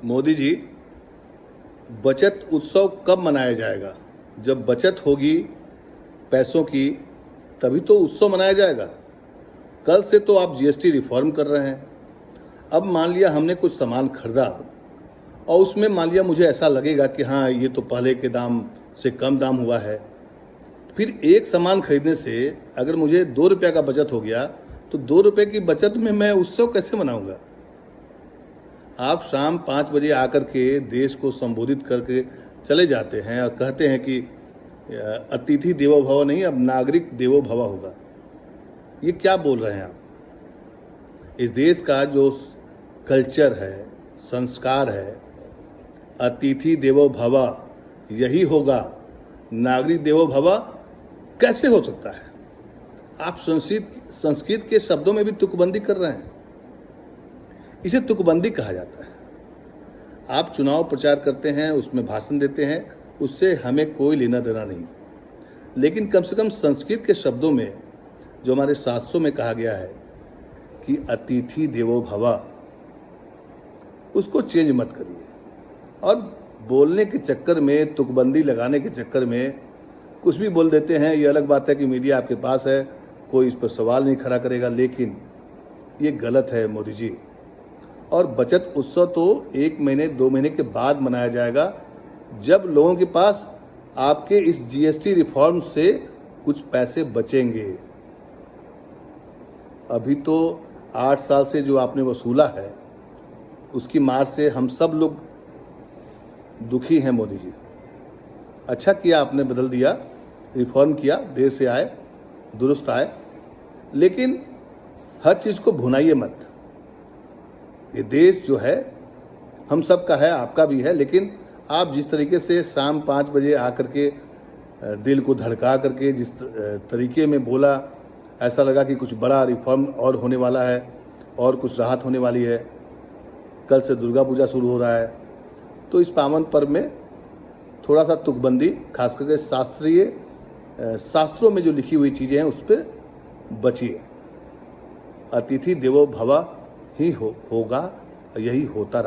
मोदी जी, बचत उत्सव कब मनाया जाएगा? जब बचत होगी पैसों की, तभी तो उत्सव मनाया जाएगा। कल से तो आप जीएसटी रिफॉर्म कर रहे हैं। अब मान लिया हमने कुछ सामान खरीदा और उसमें मान लिया मुझे ऐसा लगेगा कि हाँ, ये तो पहले के दाम से कम दाम हुआ है। फिर एक सामान खरीदने से अगर मुझे 2 रुपये का बचत हो गया, तो 2 रुपये की बचत में मैं उत्सव कैसे मनाऊंगा? आप शाम 5 बजे आकर के देश को संबोधित करके चले जाते हैं और कहते हैं कि अतिथि देवो भव नहीं, अब नागरिक देवो भव होगा। ये क्या बोल रहे हैं आप? इस देश का जो कल्चर है, संस्कार है, अतिथि देवो भव यही होगा। नागरिक देवो भव कैसे हो सकता है? आप संस्कृत के शब्दों में भी तुकबंदी कर रहे हैं। इसे तुकबंदी कहा जाता है। आप चुनाव प्रचार करते हैं, उसमें भाषण देते हैं, उससे हमें कोई लेना देना नहीं, लेकिन कम से कम संस्कृत के शब्दों में जो हमारे शास्त्रों में कहा गया है कि अतिथि देवो भव, उसको चेंज मत करिए। और बोलने के चक्कर में, तुकबंदी लगाने के चक्कर में कुछ भी बोल देते हैं। ये अलग बात है कि मीडिया आपके पास है, कोई इस पर सवाल नहीं खड़ा करेगा, लेकिन ये गलत है मोदी जी। और बचत उत्सव तो 1 महीने 2 महीने के बाद मनाया जाएगा, जब लोगों के पास आपके इस जीएसटी रिफॉर्म से कुछ पैसे बचेंगे। अभी तो 8 साल से जो आपने वसूला है, उसकी मार से हम सब लोग दुखी हैं मोदी जी। अच्छा किया आपने बदल दिया, रिफॉर्म किया, देर से आए, दुरुस्त आए, लेकिन हर चीज़ को भुनाइए मत। ये देश जो है हम सब का है, आपका भी है, लेकिन आप जिस तरीके से शाम 5 बजे आकर के दिल को धड़का करके जिस तरीके में बोला, ऐसा लगा कि कुछ बड़ा रिफॉर्म और होने वाला है और कुछ राहत होने वाली है। कल से दुर्गा पूजा शुरू हो रहा है, तो इस पावन पर्व में थोड़ा सा तुकबंदी, खास करके शास्त्रों में जो लिखी हुई चीज़ें हैं उस पर बचिए। अतिथि देवो भव ही होगा, यही होता रहा।